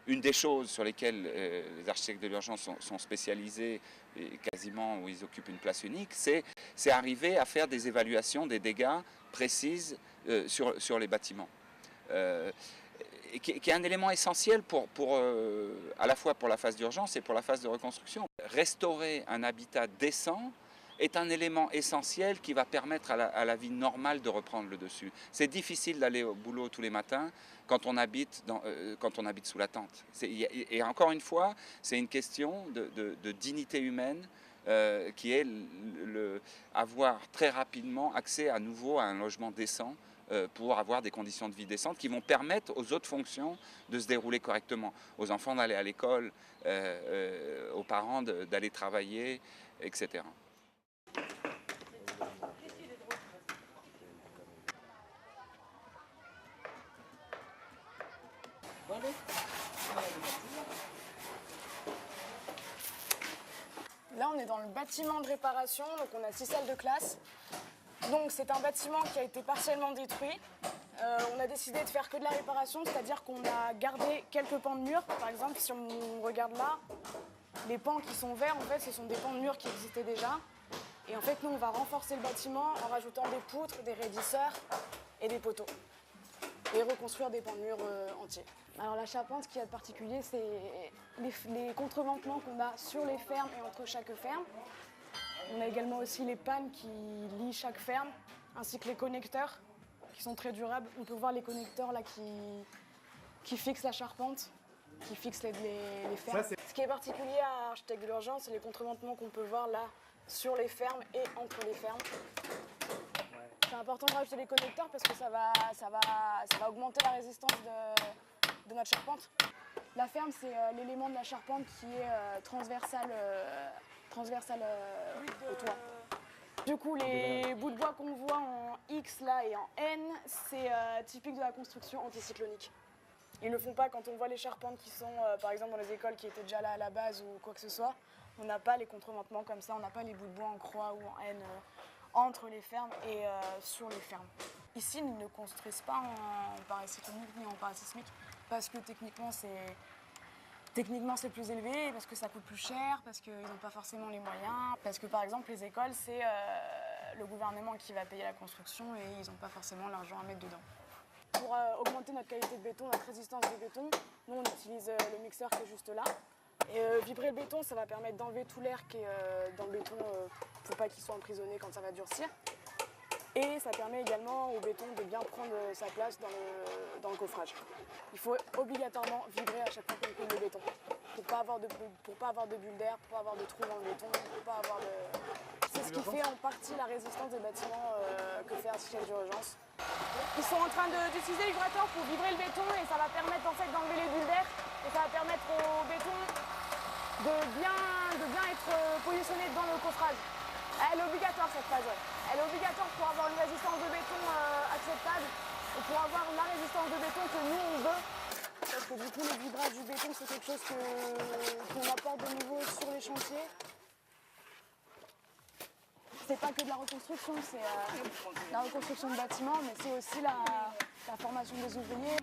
Une des choses sur lesquelles les architectes de l'urgence sont spécialisés, et quasiment où ils occupent une place unique, c'est arriver à faire des évaluations des dégâts précises sur les bâtiments. Et qui est un élément essentiel à la fois pour la phase d'urgence et pour la phase de reconstruction. Restaurer un habitat décent est un élément essentiel qui va permettre à la vie normale de reprendre le dessus. C'est difficile d'aller au boulot tous les matins quand on habite sous la tente. Et encore une fois, c'est une question de dignité humaine qui est avoir très rapidement accès à nouveau à un logement décent pour avoir des conditions de vie décentes qui vont permettre aux autres fonctions de se dérouler correctement, aux enfants d'aller à l'école, aux parents d'aller travailler, etc. Là, on est dans le bâtiment de réparation, donc on a 6 salles de classe. Donc c'est un bâtiment qui a été partiellement détruit. On a décidé de faire que de la réparation, c'est-à-dire qu'on a gardé quelques pans de murs. Par exemple, si on regarde là, les pans qui sont verts, en fait, ce sont des pans de murs qui existaient déjà. Et en fait, nous, on va renforcer le bâtiment en rajoutant des poutres, des raidisseurs et des poteaux. Et reconstruire des pans de murs entiers. Alors la charpente, ce qu'il y a de particulier, c'est les contreventements qu'on a sur les fermes et entre chaque ferme. On a également aussi les pannes qui lient chaque ferme, ainsi que les connecteurs qui sont très durables. On peut voir les connecteurs là qui fixent la charpente, qui fixent les fermes. Ce qui est particulier à Architectes de l'urgence, c'est les contreventements qu'on peut voir là sur les fermes et entre les fermes. C'est important de rajouter les connecteurs parce que ça va augmenter la résistance de notre charpente. La ferme, c'est l'élément de la charpente qui est transversal au toit. Du coup, les bouts de bois qu'on voit en X là et en N, c'est typique de la construction anticyclonique. Ils ne le font pas quand on voit les charpentes qui sont, par exemple, dans les écoles qui étaient déjà là à la base ou quoi que ce soit. On n'a pas les contreventements comme ça, on n'a pas les bouts de bois en croix ou en N entre les fermes et sur les fermes. Ici, ils ne construisent pas en paracyclonique ni en parasismique parce que techniquement, c'est plus élevé, parce que ça coûte plus cher, parce qu'ils n'ont pas forcément les moyens, parce que par exemple les écoles, c'est le gouvernement qui va payer la construction et ils n'ont pas forcément l'argent à mettre dedans. Pour augmenter notre qualité de béton, notre résistance de béton, nous on utilise le mixeur qui est juste là. Et vibrer le béton, ça va permettre d'enlever tout l'air qui est dans le béton pour pas qu'il soit emprisonné quand ça va durcir. Et ça permet également au béton de bien prendre sa place dans le coffrage. Il faut obligatoirement vibrer à chaque fois qu'on coule le béton. Pour pas avoir de bulles d'air, pour pas avoir de trous dans le béton, pour pas avoir de... C'est ce qui fait en partie la résistance des bâtiments que fait Architectes d'urgence. Ils sont en train d'utiliser les vibrateurs pour vibrer le béton et ça va permettre en fait d'enlever les bulles d'air et ça va permettre au béton de bien être positionné dans le coffrage. Elle est obligatoire cette phase, ouais. Elle est obligatoire pour avoir une résistance de béton acceptable et pour avoir la résistance de béton que nous on veut. Parce que du coup le vibrage du béton c'est quelque chose qu'on apporte de nouveau sur les chantiers. C'est pas que de la reconstruction, c'est la reconstruction de bâtiments, mais c'est aussi la formation des ouvriers.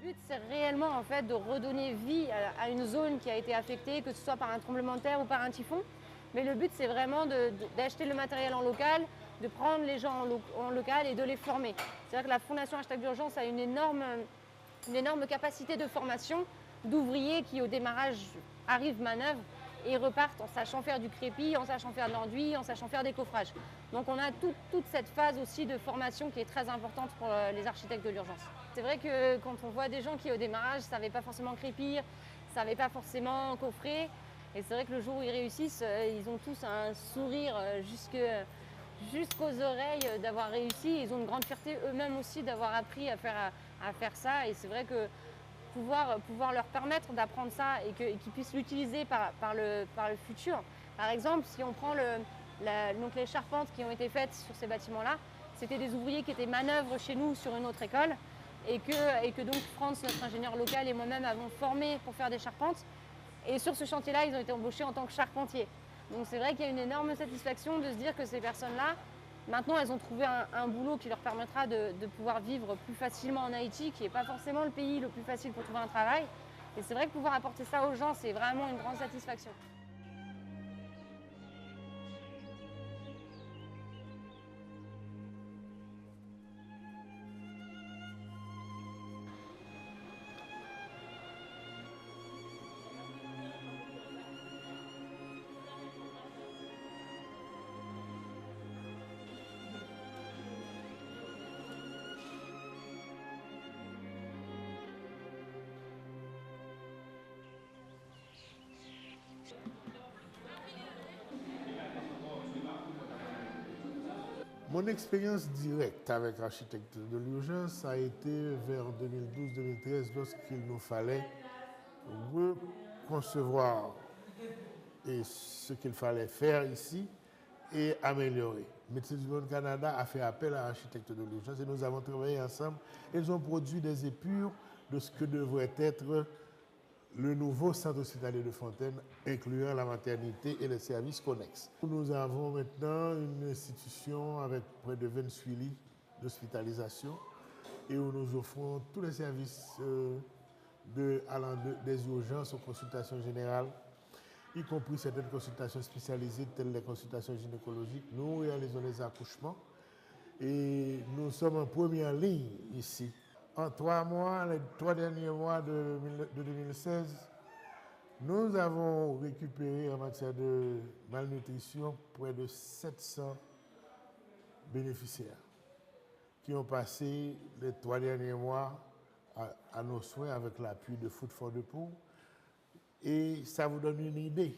Le but, c'est réellement en fait de redonner vie à une zone qui a été affectée, que ce soit par un tremblement de terre ou par un typhon. Mais le but, c'est vraiment d'acheter le matériel en local, de prendre les gens en local et de les former. C'est-à-dire que la Fondation Architectes d'urgence a une énorme capacité de formation d'ouvriers qui, au démarrage, arrivent manœuvre et repartent en sachant faire du crépi, en sachant faire de l'enduit, en sachant faire des coffrages. Donc on a toute cette phase aussi de formation qui est très importante pour les architectes de l'urgence. C'est vrai que quand on voit des gens qui au démarrage ne savaient pas forcément crépir, ne savaient pas forcément coffrer, et c'est vrai que le jour où ils réussissent, ils ont tous un sourire jusqu'aux oreilles d'avoir réussi. Ils ont une grande fierté eux-mêmes aussi d'avoir appris à faire ça. Et c'est vrai que pouvoir leur permettre d'apprendre ça et qu'ils puissent l'utiliser par le futur. Par exemple, si on prend donc les charpentes qui ont été faites sur ces bâtiments-là, c'était des ouvriers qui étaient manœuvres chez nous sur une autre école et que donc France, notre ingénieur local, et moi-même avons formé pour faire des charpentes. Et sur ce chantier-là, ils ont été embauchés en tant que charpentiers. Donc c'est vrai qu'il y a une énorme satisfaction de se dire que ces personnes-là, maintenant, elles ont trouvé un boulot qui leur permettra de pouvoir vivre plus facilement en Haïti, qui n'est pas forcément le pays le plus facile pour trouver un travail. Et c'est vrai que pouvoir apporter ça aux gens, c'est vraiment une grande satisfaction. Mon expérience directe avec l'architecte de l'urgence a été vers 2012-2013 lorsqu'il nous fallait reconcevoir ce qu'il fallait faire ici et améliorer. Médecins du Monde Canada a fait appel à l'architecte de l'urgence et nous avons travaillé ensemble. Ils ont produit des épures de ce que devrait être le nouveau centre hospitalier de Fontaine, incluant la maternité et les services connexes. Nous avons maintenant une institution avec près de 28 lits d'hospitalisation et où nous offrons tous les services allant des urgences aux consultations générales, y compris certaines consultations spécialisées telles les consultations gynécologiques. Nous réalisons les accouchements et nous sommes en première ligne ici. En 3 mois, les 3 derniers mois de 2016, nous avons récupéré en matière de malnutrition près de 700 bénéficiaires qui ont passé les 3 derniers mois à nos soins avec l'appui de Food for the Poor. Et ça vous donne une idée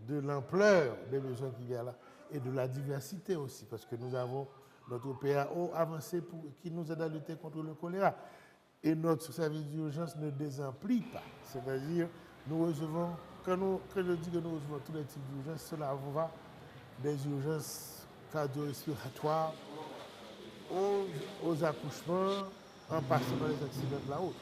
de l'ampleur des besoins qu'il y a là et de la diversité aussi, parce que nous avons notre PAO avancé qui nous aide à lutter contre le choléra. Et notre service d'urgence ne désemplit pas. C'est-à-dire, nous recevons, quand je dis que nous recevons tous les types d'urgences, cela va des urgences cardio-respiratoires aux accouchements, en passant par les accidents de la route.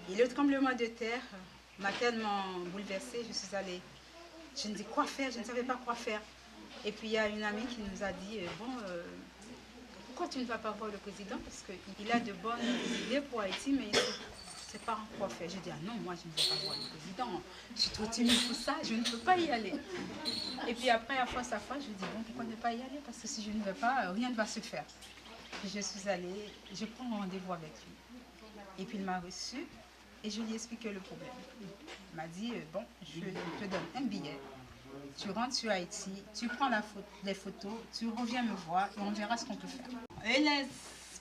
Et le tremblement de terre m'a tellement bouleversée, je suis allée, je me dis quoi faire, je ne savais pas quoi faire. Et puis il y a une amie qui nous a dit, pourquoi tu ne vas pas voir le président? Parce qu'il a de bonnes idées pour Haïti, mais il ne sait pas quoi faire. J'ai dit, ah non, moi je ne vais pas voir le président. Je suis trop timide pour ça, je ne peux pas y aller. Et puis après, à force, je lui dis, bon, pourquoi ne pas y aller? Parce que si je ne vais pas, rien ne va se faire. Puis je suis allée, je prends rendez-vous avec lui. Et puis il m'a reçu et je lui ai expliqué le problème. Il m'a dit, bon, je te donne un billet. Tu rentres sur Haïti, tu prends les photos, tu reviens me voir et on verra ce qu'on peut faire. Et les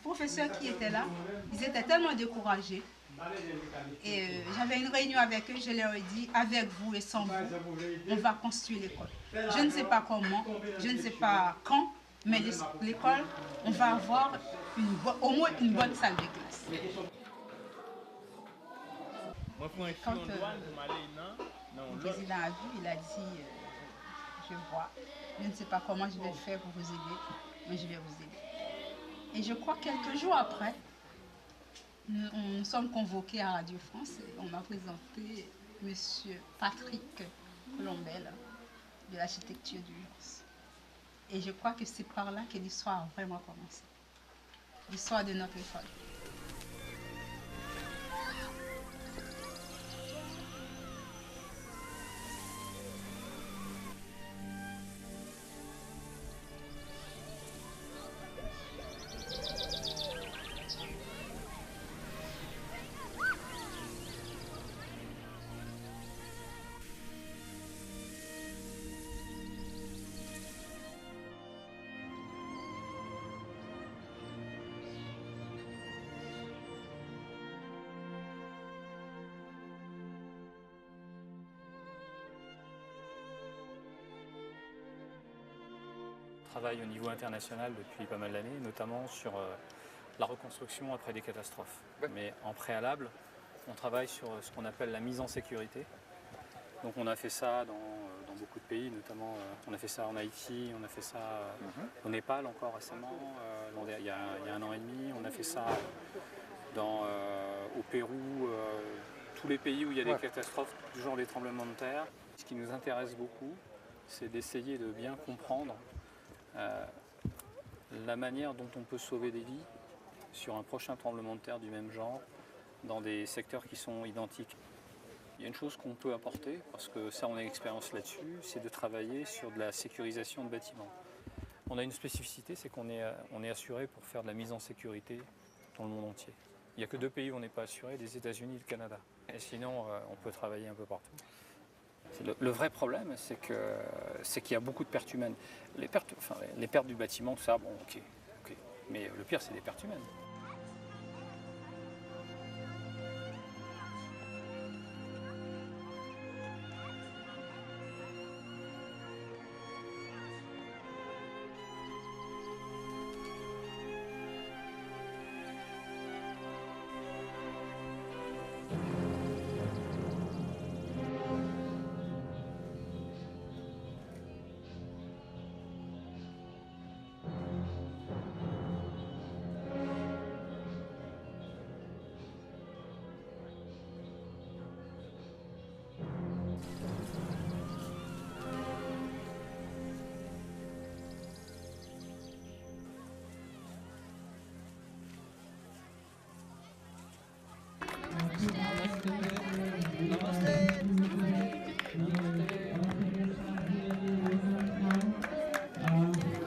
professeurs qui étaient là, ils étaient tellement découragés. Et j'avais une réunion avec eux, je leur ai dit, avec vous et sans vous, on va construire l'école. Je ne sais pas comment, je ne sais pas quand, mais l'école, on va avoir au moins une bonne salle de classe. Quand le président a vu, il a dit, je vois, je ne sais pas comment je vais faire pour vous aider, mais je vais vous aider. Et je crois quelques jours après, nous sommes convoqués à Radio France et on m'a présenté M. Patrick Colombel de l'architecture d'urgence. Et je crois que c'est par là que l'histoire a vraiment commencé. L'histoire de notre école. Travaille au niveau international depuis pas mal d'années, notamment sur la reconstruction après des catastrophes. Ouais. Mais en préalable, on travaille sur ce qu'on appelle la mise en sécurité. Donc on a fait ça dans beaucoup de pays, notamment on a fait ça en Haïti, on a fait ça au Népal encore récemment, il y a 1 an et demi, on a fait ça au Pérou, tous les pays où il y a des catastrophes, du genre des tremblements de terre. Ce qui nous intéresse beaucoup, c'est d'essayer de bien comprendre la manière dont on peut sauver des vies sur un prochain tremblement de terre du même genre dans des secteurs qui sont identiques. Il y a une chose qu'on peut apporter, parce que ça on a l'expérience là-dessus, c'est de travailler sur de la sécurisation de bâtiments. On a une spécificité, c'est qu'on est assuré pour faire de la mise en sécurité dans le monde entier. Il n'y a que 2 pays où on n'est pas assuré, les États-Unis et le Canada. Et sinon, on peut travailler un peu partout. Le vrai problème, c'est qu'il y a beaucoup de pertes humaines. Les pertes du bâtiment, tout ça, bon, ok. Mais le pire, c'est les pertes humaines.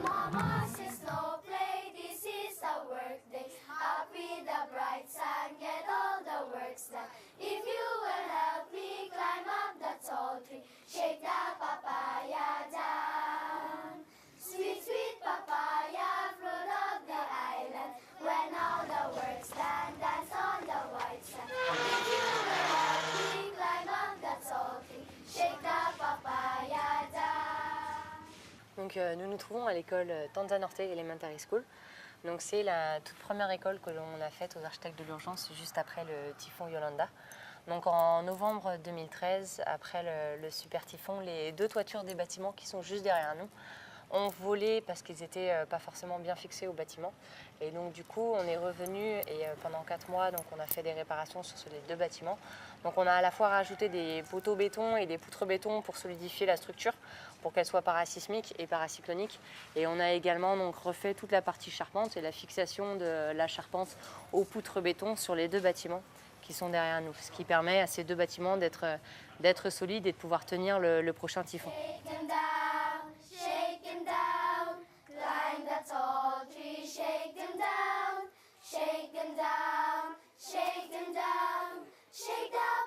Mama says no play, this is a work day. Up with the bright sun, get all the works done. If you will help me climb up the tall tree, shake the papaya down. Sweet, sweet papaya, fruit of the island. When all the work's done, dance on the white sand. If you will help me climb up the tall tree, shake the papaya down. Donc nous nous trouvons à l'école Tanza Norte Elementary School. Donc c'est la toute première école que l'on a faite aux architectes de l'urgence juste après le typhon Yolanda. Donc en novembre 2013, après le super typhon, les 2 toitures des bâtiments qui sont juste derrière nous ont volé parce qu'ils n'étaient pas forcément bien fixés au bâtiment. Et donc du coup, on est revenu et pendant 4 mois, donc, on a fait des réparations sur les 2 bâtiments. Donc on a à la fois rajouté des poteaux béton et des poutres béton pour solidifier la structure, pour qu'elle soit parasismique et paracyclonique. Et on a également donc, refait toute la partie charpente et la fixation de la charpente aux poutres béton sur les 2 bâtiments qui sont derrière nous, ce qui permet à ces 2 bâtiments d'être solides et de pouvoir tenir le prochain typhon. Shake them down, climb that tall tree, shake them down, shake them down, shake them down, shake down.